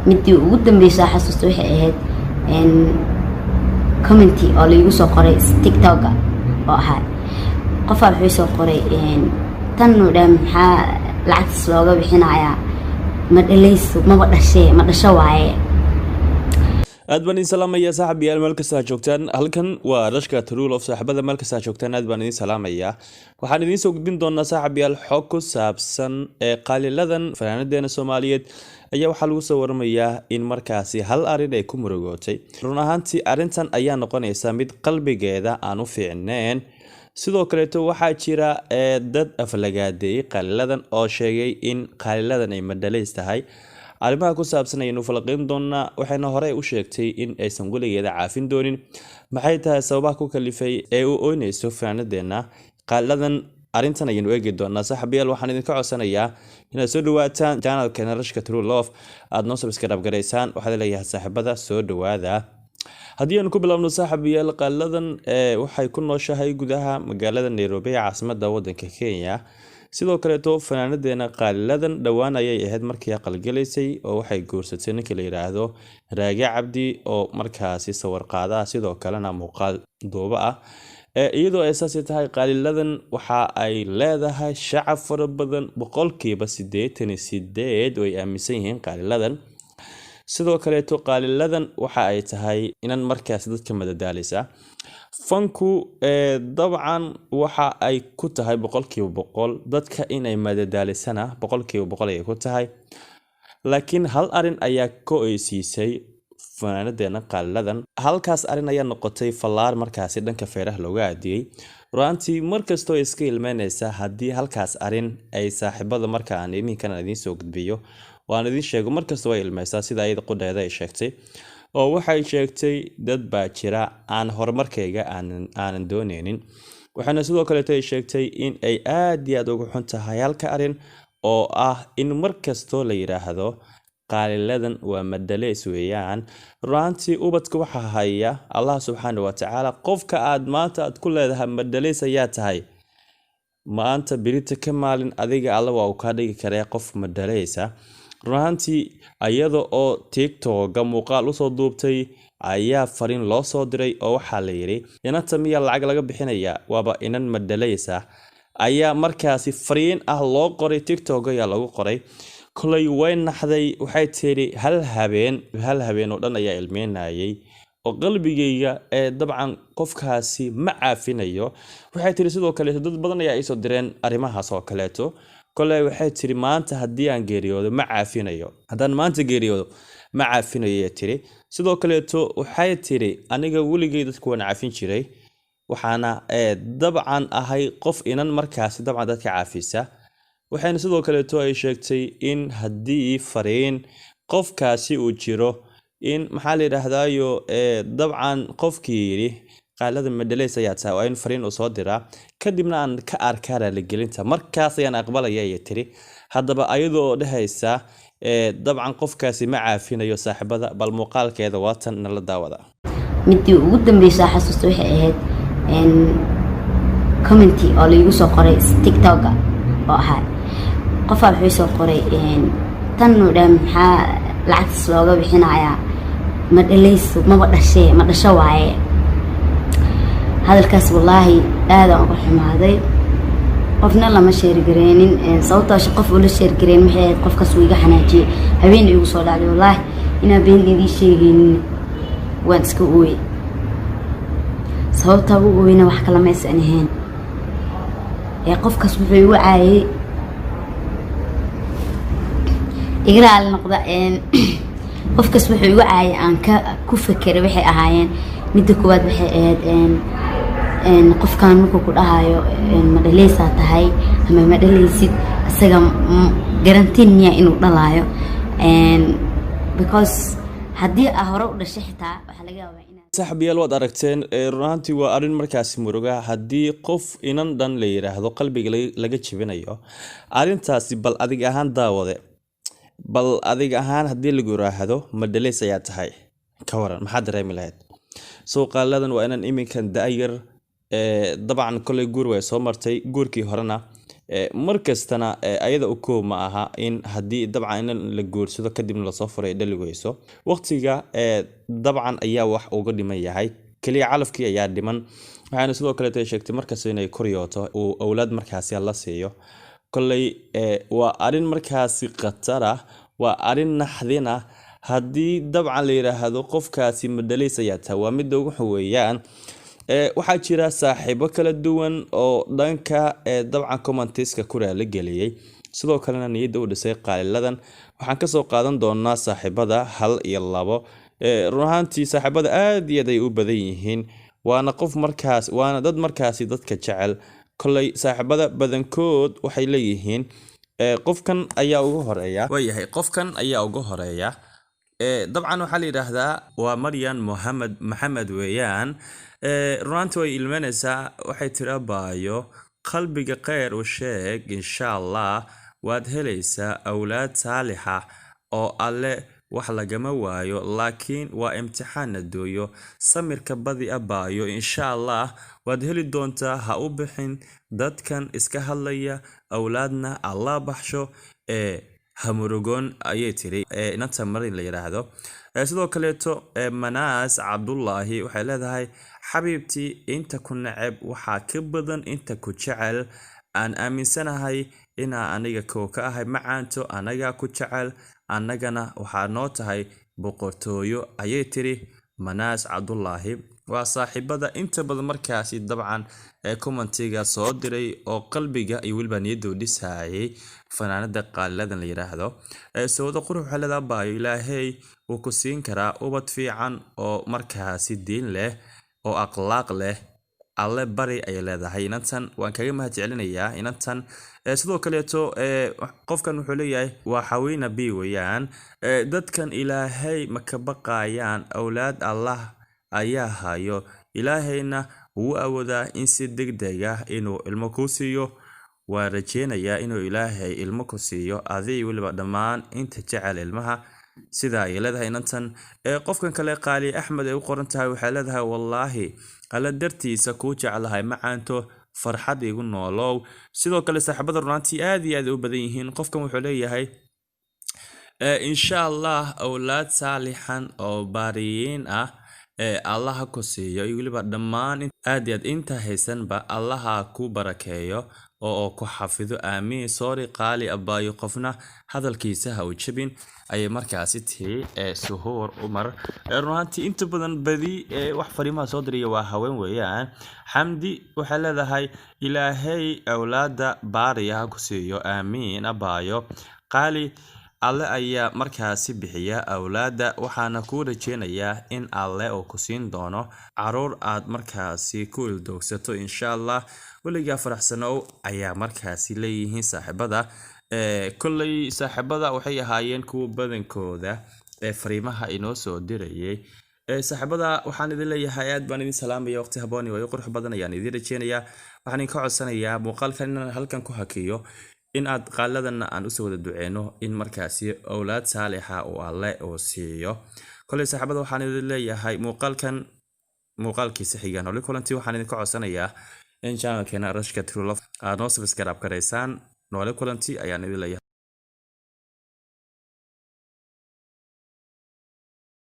midii ugu dambeysay xasuusta waxay ahayd commenti oo la igu soo qoray TikTok oo ahaa qof wuxuu soo qoray tan u dhan maxaa lacagtas looga bixinayaa ma dhalayso ma dhasho waaye. aad baan idin salaamayaa saaxiibayaal meel kasta joogtaan. halkan waa rashka True Love saaxiibada meel kasta joogtaan. aad baan idin salaamayaa. waxaan idin soo gudbin doonaa saaxiibayaal xog ku saabsan qaaliladan fanaanadeena Soomaaliyeed ayaa waxaa lagu soo waramayaa in markaasi hal arin ay ku murugootay. run ahaantii arintan ayaa noqonaysa mid qalbigeeda aan u fiicneen. sidoo kale waxaa jira dad aflagaadeeyay qaaliladan oo sheegay in qaaliladan ay madalays tahay. arrimaha ku saabsan aynu falaqeyn doonaa. waxayna hore u sheegtay in aysan weligeeda caafin doonin. maxay tahay sababaha ku kalifay ee uu oynayso fanaanadeena qaaliladan? arrintan aynu eegi doonaa saaxiibayaal. waxaan idinka codsanayaa inaad soo dhawaataan channelkeena Rashka True Love, aad noo subscribe gareysaan. waxaad leeyahay saaxiibada soo dhawaada. haddii aan ku bilaabno saaxiibayaal, qaaliladan waxay ku nooshahay gudaha magaalada Nairobi ee caasimadda waddanka Kenya. sidoo kale fanaanadeena qaaliladan dhawaan ayay ahayd markii aqalgalaysay oo waxay guursatay ninka la yiraahdo Raage Cabdi oo markaasi sawir qaada sidoo kalena muuqaal duuba ah. iyadoo ay saasi tahay qaaliladan waxa ay leedahay shacab fara badan, boqolkiiba 88 oo ay aaminsan yihiin qaaliladan. sidoo kale qaaliladan waxa ay tahay inan markaas dadka madadaalisa. fanku dabcan waxa ay ku tahay boqolkiiba boqol, dadka inay madadaalisana boqolkiiba boqol ay ku tahay. laakiin hal arin ayaa ka oysiisay fanaanadeena qaaliladan. halkaas arin ayaa noqotay fallaar markaasi dhanka feeraha looga aadiyay. runtii markastoo iska ilmeynaysa haddii halkaas arin ay saaxiibada markaan iminkan idin soo gudbiyo waan idin sheego markastoo ay ilmeysaa sida ayada qudheeda ay sheegtay. oo waxay sheegtay dad baa jira aan horumarkayga aanan dooneynin. waxaana sidoo kale ay sheegtay in ay aad iyo aad ugu xun tahay halka arin oo ah in markastoo la yiraahdo qaaliladan waa madalays weeyaan. runtii ubadka waxa haya Allah subhanahu wa ta'ala. qofka aad maanta aad ku leedahay madalays ayaa tahay, maanta birita ka maalin adiga alla waa uu ka dhigi karaa qof madalaysa. runtii ayada oo TikTok muuqaal u soo duubtay ayaa fariin loo soo diray oo waxa la yiri inanta miya lacag laga bixinaya waaba inan madalaysa. ayaa markaasi fariin ah loo qoray TikTok ayaa lagu qoray. kulay way naxday. waxay tiri hal habeen oo dhan ayaa ilmeynayay oo qalbigayga dabcan qofkaasi ma caafinayo. waxay tiri sidoo kale dad badan ayaa isoo direen arimahaas oo kaleeto. kulay waxay tiri maanta haddii aan geeriyoodo ma caafinayo, haddaan maanta geeriyoodo ma caafinayo tiri. sidoo kaleeto waxay tiri aniga weligay dadku waan caafin jiray, waxaana dabcan ahay qof inan markaasi dabcan dadka caafisa. waxayna sidoo kaleeto ay sheegtay in haddii fariin qofkaasi uu jiro in maxaa la yiraahdaayo dabcan qofkii yiri qaaliladan madalays ayaa tahay waa in fariin uu soo diraa kadibna aan ka arkaa raaligelinta markaas ayaan aqbalaya ay tiri. haddaba ayadoo dhahaysa dabcan qofkaasi ma caafinayo saaxiibada, bal muuqaalkeeda waatan nala daawada. midii ugu dambeysay xasuusta waxay ahayd commenti oo la igu soo qoray TikTok oo ahaa qof wuxuu soo qoray tan u dhan maxaa lacagtas looga bixinayaa ma dhalayso ma dhasho waaye. hadalkaas wallahi aad aan uga xumaaday. qofna lama sheer gareenin sababtoo qof uu la sheer gareen maxay qofkaas uu iga xanaajiyay habeen igu soo dhacday. wallahi ina been idin sheegin waan iska ooyay. sababta uu ooyna wax kala ma aysan ahayn. qofkaas wuxuu igu caayay igraal noqda qofkaas wuxuu igu caayay aan ku fakiray waxay ahaayeen. midda koowaad waxay ahayd qofkan markuu ku dhahayo ma dhalaysa tahay ama ma dhalaysid isaga garantiin miya inuu dhalaayo because haddii hore u dhashay xitaa waxa laga yaabaa saaxiibayaal waad aragteen. runtii waa arin markaasi muruga haddii qof inan dhan la yiraahdo qalbiga laga jibinayo. arintaasi bal adig ahaan daawade, bal adig ahaan haddii lagu yiraahdo madalays ayaa tahay ka waran maxaad dareemi lahayd? soo qaaliladan waa inan iminkan daayar dabcan kulay guur way soo martay. guurkii horena markastana ayada u koob ma aha in haddii dabcan in la guursado kadibna lasoo furay dhali weyso waqtiga dabcan ayaa wax uga dhiman yahay kaliya calafkii ayaa dhiman waxaana sidoo kale sheegtay markaas inay koryooto uu awlaad markaasi la siiyo kolley waa arin markaasi khatar ah waa arin naxdin ah haddii dabcan la yiraahdo qofkaasi madalays ayaa taa waa mid ugu xweeyaan waxaa jira saaxiibo kala duwan oo dhanka dabcan commentiska ku raali galiyay sidoo kalena niyadda u dhisay qaaliladan waxaan ka soo qaadan doonaa saaxiibada hal iyo labo run ahaantii saaxiibada aad iyo aad ay u badan yihiin waana dad markaasi dadka jecel kolley saaxiibada badankood waxay leeyihiin qofkan ayaa ugu horeeya qofkan ayaa ugu horeeya dabcan waxaa la yiraahdaa waa Maryan Maxamed weeyaan runtii way ilmanaysaa waxay tiraabayo qalbiga khayr u sheeg insha Allah waad helaysaa awlaad saalixa oo alle wax lagama waayo laakiin waa imtixaan adooyo samirka badi abaayo insha Allah waad heli doontaa ha u bixin dadkan iska hadlaya awlaadna Allah baxsho hamurugon ayay tiri inanta marin la yiraahdo sidoo kale Manaas Cabdullaahi waxay leedahay xabiibtii inta ku nacab waxa ka badan inta ku jecel aan aaminsanahay ina aniga ka ahay macaanto anaga ku jecel anagana waxa noo tahay boqortooyo ayay tiri Manaas Cabdullaahi waa saaxiibada inta badan markaasi dabcan commentiga soo diray oo qalbiga iyo waliba niyadda u dhisayay fanaanada qaaliladan la yiraahdo sawda qurux xalada baayo ilaahay uu ku siin karaa ubad fiican oo markaasi diin leh oo akhlaaq leh alle bari ay leedahay inantan waan kaga mahadcelinayaa inantan sidoo kale qofkan wuxuu leeyahay waa xawiina bi weeyaan dadkan ilaahay ma ka baqayaan awlaad Allah ayaa hayo ilaahayna wuu awoodaa in si degdeg ah inuu ilmo ku siiyo waa rajeenayaa inuu ilaahay ilmo ku siiyo adii waliba dhammaan inta jecel ilmaha sida ay leedahay inantan qofkan kale qaali Axmed ay u qoran tahay waxay leedahay wallaahi alla dartiisa ku jecelahay macaanto farxad igu noolow sidoo kale saaxiibada runtii aad iyo aad u badan yihiin qofkan wuxuu leeyahay insha Allah awlaad saalihan oo baariyin ah Allah ku siiyo iyo waliba dhammaan aad iyo aad inta haysanba Allah ku barakeeyo oo ku xafido aamiin sorry qaali abaayo qofna hadalkiisa ha u jabin ay markaasi tii suhuur umar runtii inta badan badi wax fariimaha soo diraya waa haween weeyaan xamdi waxa leedahay ilaahay awlaada baariya ku siiyo aamiin abaayo qaali alle ayaa markaasi bixiya awlaada waxaana ku rajeenayaa in alle uu ku siin doono caruur aad markaasi ku ildoogsato insha Allah waliga faraxsanow ayaa markaasi leeyihiin saaxiibada kullay saaxiibada waxay ahaayeen kuwa badankooda fariimaha inoo soo dirayay saaxiibada waxaan idin leeyahay aad baan idin salaamaya waqti habooni way qurux badan ayaan idin rajeenayaa waxaan ka codsanayaa muuqaalkan inaan halkan ku hakiyo in aad qaaladan aan u soo wada duceeno in markaasi awlaad saalixa oo alle oo siiyo kulay saaxiibada waxaan idin leeyahay muuqaalkiisa xigaan oo kulantii waxaan idin ka codsanayaa in channelkeena Rashka True Love aad noo subscribe gareysaan noole kulantii ayaan idin leeyahay